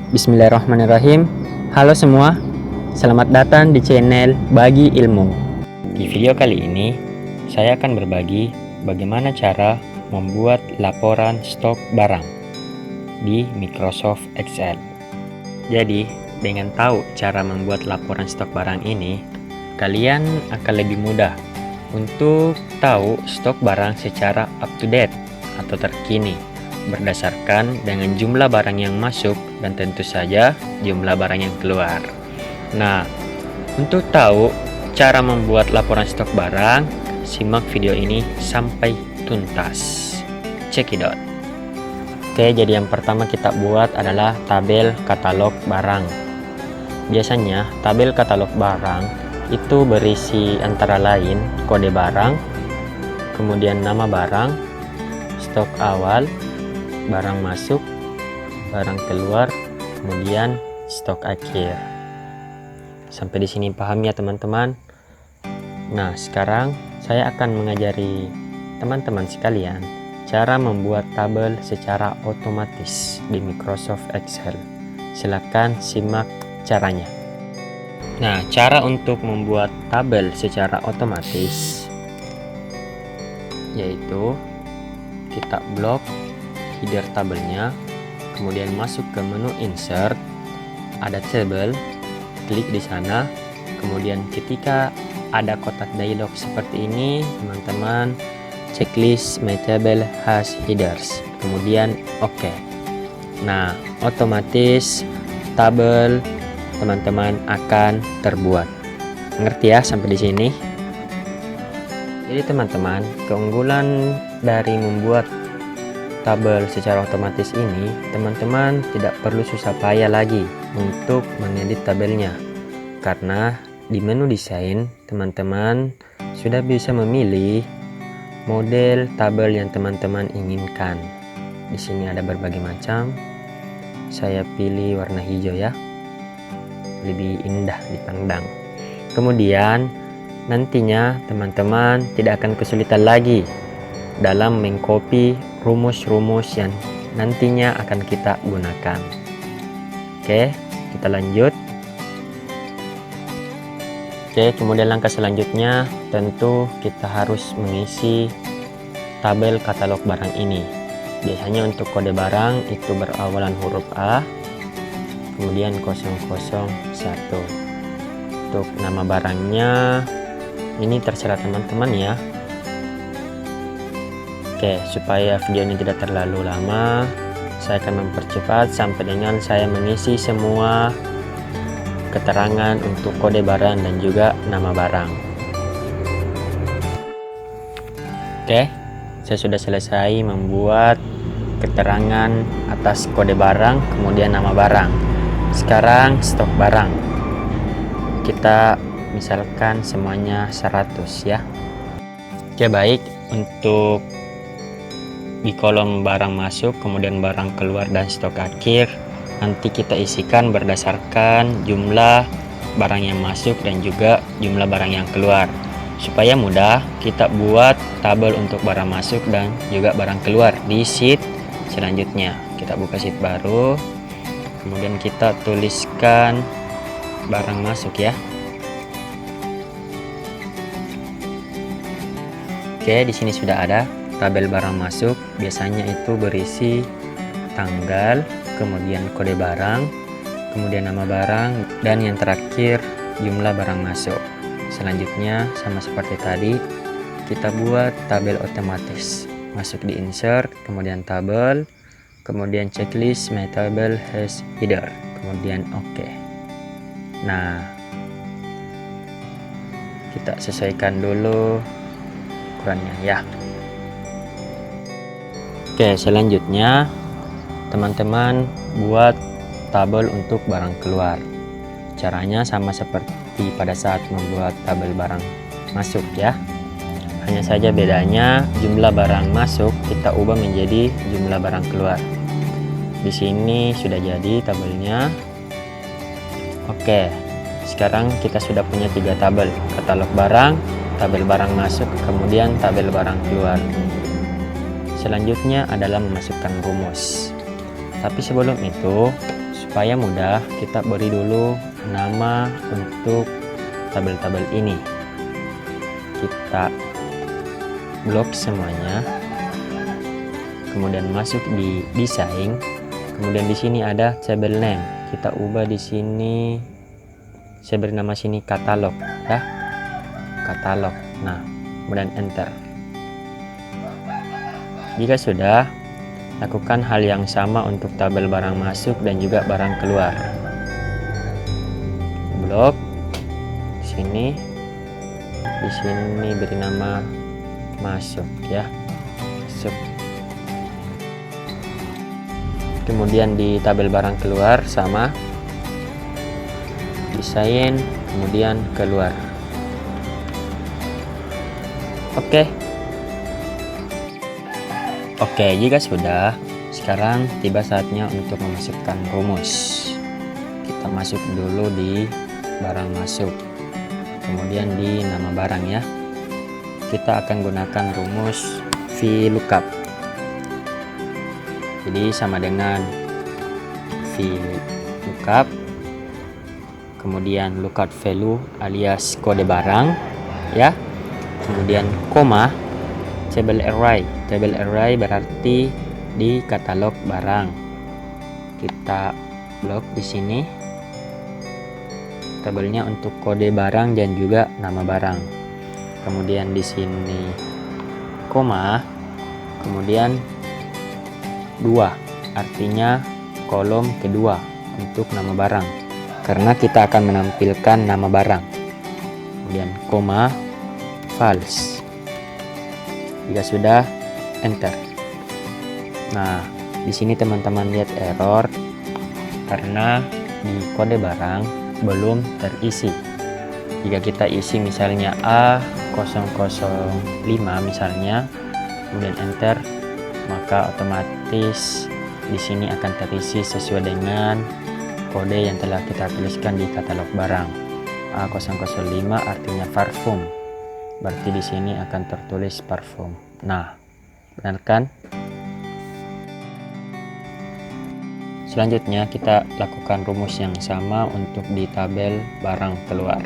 Bismillahirrahmanirrahim. Halo semua, selamat datang di channel Bagi Ilmu. Di video kali ini, saya akan berbagi bagaimana cara membuat laporan stok barang di Microsoft Excel. Jadi, dengan tahu cara membuat laporan stok barang ini, kalian akan lebih mudah untuk tahu stok barang secara up to date atau terkini berdasarkan dengan jumlah barang yang masuk dan tentu saja jumlah barang yang keluar. Nah, untuk tahu cara membuat laporan stok barang, simak video ini sampai tuntas. Check it out. Oke, jadi yang pertama kita buat adalah tabel katalog barang. Biasanya tabel katalog barang itu berisi antara lain kode barang, kemudian nama barang, stok awal, barang masuk, barang keluar, kemudian stok akhir. Sampai di sini paham ya teman-teman? Nah, sekarang saya akan mengajari teman-teman sekalian cara membuat tabel secara otomatis di Microsoft Excel. Silakan simak caranya. Nah, cara untuk membuat tabel secara otomatis yaitu kita blok header tabelnya, kemudian masuk ke menu insert, ada table, klik di sana, kemudian ketika ada kotak dialog seperti ini, teman-teman checklist my table has headers, kemudian oke. Nah, otomatis tabel teman-teman akan terbuat. Ngerti ya sampai di sini? Jadi teman-teman, keunggulan dari membuat tabel secara otomatis ini, teman-teman tidak perlu susah payah lagi untuk mengedit tabelnya, karena di menu desain teman-teman sudah bisa memilih model tabel yang teman-teman inginkan. Di sini ada berbagai macam. Saya pilih warna hijau ya, lebih indah dipandang. Kemudian nantinya teman-teman tidak akan kesulitan lagi dalam mengcopy rumus-rumus yang nantinya akan kita gunakan. Oke, kita lanjut. Oke, kemudian langkah selanjutnya tentu kita harus mengisi tabel katalog barang ini. Biasanya untuk kode barang itu berawalan huruf A, kemudian 001. Untuk nama barangnya ini terserah teman-teman ya. Oke, supaya video ini tidak terlalu lama, saya akan mempercepat sampai dengan saya mengisi semua keterangan untuk kode barang dan juga nama barang. Oke, saya sudah selesai membuat keterangan atas kode barang, kemudian nama barang. Sekarang stok barang. Kita misalkan semuanya 100 ya. Oke, baik. Untuk di kolom barang masuk, kemudian barang keluar dan stok akhir, nanti kita isikan berdasarkan jumlah barang yang masuk dan juga jumlah barang yang keluar. Supaya mudah, kita buat tabel untuk barang masuk dan juga barang keluar di sheet selanjutnya. Kita buka sheet baru, kemudian kita tuliskan barang masuk ya. Oke, di sini sudah ada tabel barang masuk. Biasanya itu berisi tanggal, kemudian kode barang, kemudian nama barang, dan yang terakhir jumlah barang masuk. Selanjutnya sama seperti tadi, kita buat tabel otomatis. Masuk di insert, kemudian tabel, kemudian checklist my table has header, kemudian oke. Nah, kita sesuaikan dulu ukurannya ya. Oke, selanjutnya teman-teman buat tabel untuk barang keluar. Caranya sama seperti pada saat membuat tabel barang masuk ya. Hanya saja bedanya jumlah barang masuk kita ubah menjadi jumlah barang keluar. Di sini sudah jadi tabelnya. Oke, sekarang kita sudah punya 3 tabel, katalog barang, tabel barang masuk, kemudian tabel barang keluar. Selanjutnya adalah memasukkan rumus. Tapi sebelum itu, Supaya mudah, kita beri dulu nama untuk tabel-tabel ini. Kita blok semuanya. Kemudian masuk di desain. Kemudian di sini ada table name. Kita ubah di sini. Saya beri nama sini katalog, ya. Katalog. Nah, kemudian enter. Jika sudah, lakukan hal yang sama untuk tabel barang masuk dan juga barang keluar. Blok di sini beri nama masuk, ya. Masuk. Kemudian di tabel barang keluar sama, desain, kemudian keluar. Oke, jika sudah, sekarang tiba saatnya untuk memasukkan rumus. Kita masuk dulu di barang masuk, kemudian di nama barang, ya. Kita akan gunakan rumus VLOOKUP. Jadi sama dengan VLOOKUP, kemudian lookup value alias kode barang, ya. Kemudian koma, table array. Table array berarti di katalog barang. Kita blok di sini tabelnya untuk kode barang dan juga nama barang. Kemudian di sini koma, kemudian 2, artinya kolom kedua untuk nama barang, karena kita akan menampilkan nama barang. Kemudian koma, false. Jika sudah, enter. Nah, di sini teman-teman lihat error karena di kode barang belum terisi. Jika kita isi misalnya A005 misalnya, kemudian enter, maka otomatis di sini akan terisi sesuai dengan kode yang telah kita tuliskan di katalog barang. A005 artinya parfum. Berarti di sini akan tertulis parfum. Nah, benar kan? Selanjutnya kita lakukan rumus yang sama untuk di tabel barang keluar.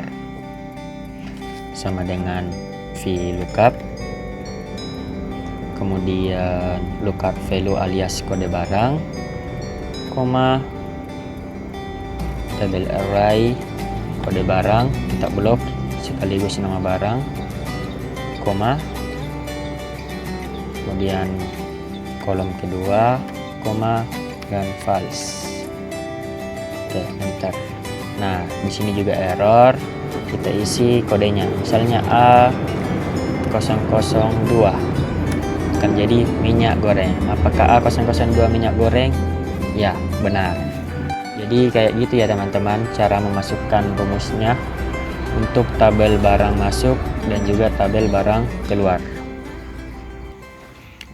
Sama dengan VLOOKUP, kemudian lookup value alias kode barang, koma, table array, kode barang, kita blok sekaligus nama barang, koma, kemudian kolom kedua, koma, dan false. Oke, enter. Nah, di sini juga error. Kita isi kodenya, misalnya A002 akan jadi minyak goreng. Apakah A002 minyak goreng? Ya, benar. Jadi kayak gitu ya teman-teman, cara memasukkan rumusnya untuk tabel barang masuk dan juga tabel barang keluar.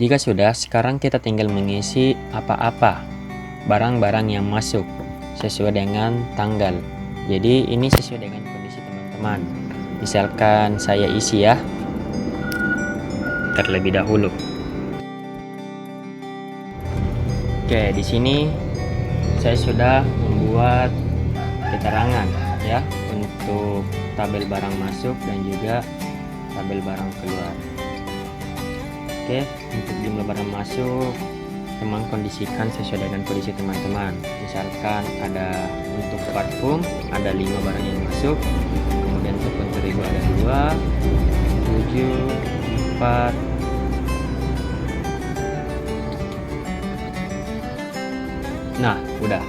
Jika sudah, sekarang kita tinggal mengisi apa-apa barang-barang yang masuk sesuai dengan tanggal. Jadi ini sesuai dengan kondisi teman-teman. Misalkan saya isi ya terlebih dahulu. Oke, di sini saya sudah membuat keterangan ya untuk tabel barang masuk dan juga tabel barang keluar. Oke, untuk jumlah barang masuk teman kondisikan sesuai dengan kondisi teman-teman. Misalkan ada untuk parfum ada 5 barang yang masuk, kemudian tepung terigu ada 2, 7, 4, nah udah.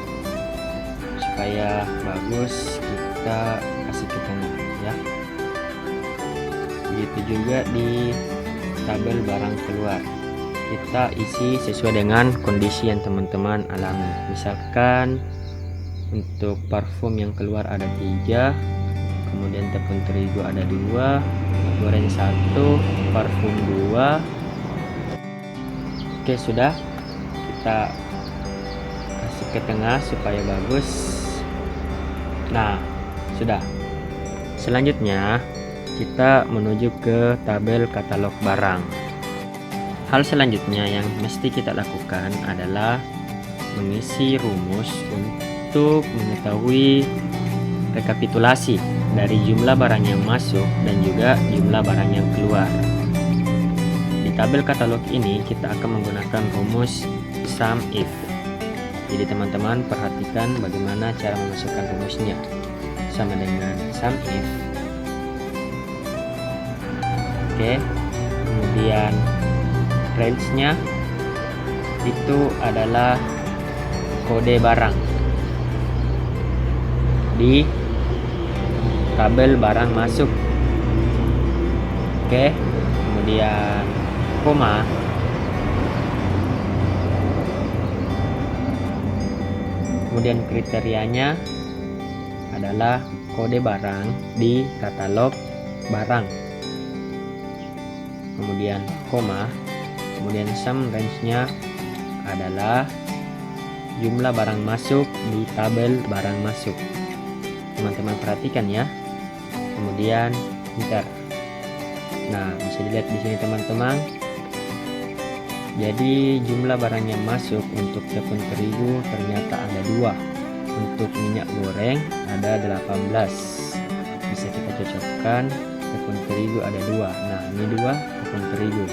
Supaya bagus kita kasih ke tengah ya. Begitu juga di tabel barang keluar, kita isi sesuai dengan kondisi yang teman-teman alami. Misalkan untuk parfum yang keluar ada 3, kemudian tepung terigu ada 2, goreng 1, parfum 2. Oke, sudah, kita kasih ke tengah supaya bagus. Nah, sudah. Selanjutnya kita menuju ke tabel katalog barang. Hal selanjutnya yang mesti kita lakukan adalah mengisi rumus untuk mengetahui rekapitulasi dari jumlah barang yang masuk dan juga jumlah barang yang keluar. Di tabel katalog ini kita akan menggunakan rumus sum if. Jadi teman-teman perhatikan bagaimana cara memasukkan rumusnya. Sama dengan sum if. Oke. Kemudian range-nya itu adalah kode barang di tabel barang masuk. Oke, kemudian koma, kemudian kriterianya adalah kode barang di katalog barang, kemudian koma, kemudian sum range-nya adalah jumlah barang masuk di tabel barang masuk. Teman-teman perhatikan ya. Kemudian enter. Nah, bisa dilihat di sini teman-teman. Jadi jumlah barang yang masuk untuk tepung terigu ternyata ada 2. Untuk minyak goreng ada 18. Bisa kita cocokkan, tepung terigu ada 2. Nah, ini 2 tepung terigu.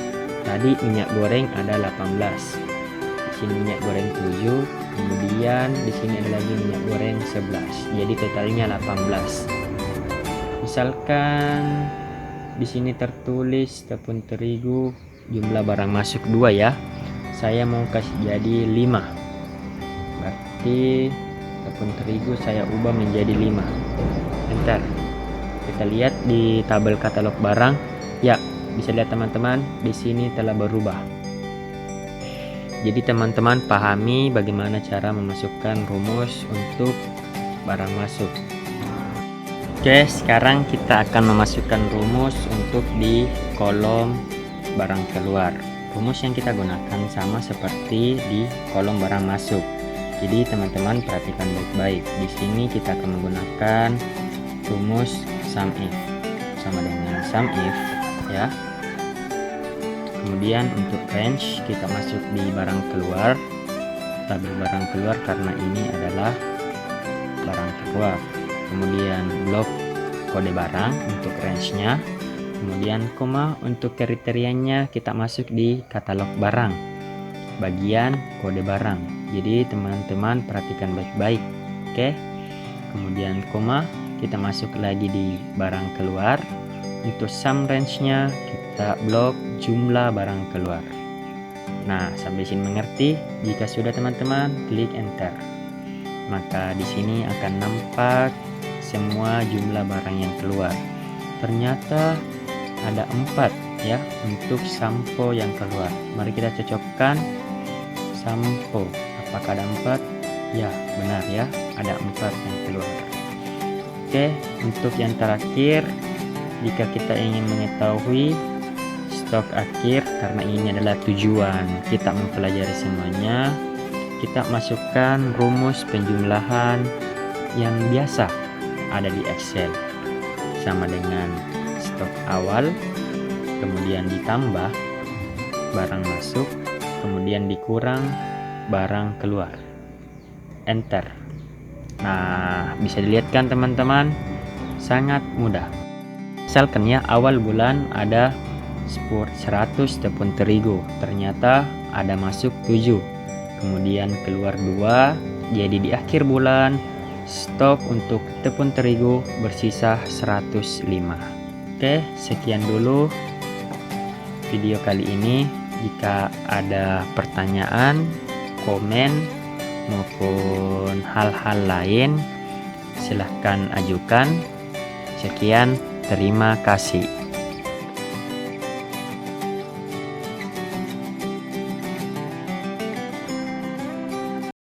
Tadi minyak goreng ada 18. Di sini minyak goreng 7. Kemudian di sini ada lagi minyak goreng 11. Jadi totalnya 18. Misalkan di sini tertulis tepung terigu jumlah barang masuk 2 ya. Saya mau kasih jadi 5. Berarti tepung terigu saya ubah menjadi 5. Enter. Kita lihat di tabel katalog barang. Ya, bisa lihat teman-teman, di sini telah berubah. Jadi teman-teman pahami bagaimana cara memasukkan rumus untuk barang masuk. Oke, sekarang kita akan memasukkan rumus untuk di kolom barang keluar. Rumus yang kita gunakan sama seperti di kolom barang masuk. Jadi teman-teman perhatikan baik-baik. Di sini kita akan menggunakan rumus sum if. Sama dengan sum if ya. Kemudian untuk range kita masuk di barang keluar, tabel barang keluar karena ini adalah barang keluar. Kemudian blok kode barang untuk range-nya, kemudian koma untuk kriterianya kita masuk di katalog barang, bagian kode barang. Jadi teman-teman perhatikan baik-baik. Oke. Kemudian koma kita masuk lagi di barang keluar. Untuk sum range-nya kita blok jumlah barang keluar. Nah, sampai sini mengerti? Jika sudah teman-teman, klik enter. Maka di sini akan nampak semua jumlah barang yang keluar. Ternyata ada 4 ya untuk sampo yang keluar. Mari kita cocokkan sampo. Apakah ada 4? Ya, benar ya, ada 4 yang keluar. Oke, untuk yang terakhir, jika kita ingin mengetahui stok akhir, karena ini adalah tujuan kita mempelajari semuanya, kita masukkan rumus penjumlahan yang biasa ada di Excel, sama dengan stok awal, kemudian ditambah barang masuk, kemudian dikurang barang keluar. Enter. Nah, bisa dilihat kan teman-teman, sangat mudah. Misalkan ya, awal bulan ada 100 tepung terigu, ternyata ada masuk 7, kemudian keluar 2, jadi di akhir bulan stok untuk tepung terigu bersisa 105. Oke, sekian dulu video kali ini. Jika ada pertanyaan, komen maupun hal-hal lain, silahkan ajukan. Sekian, terima kasih.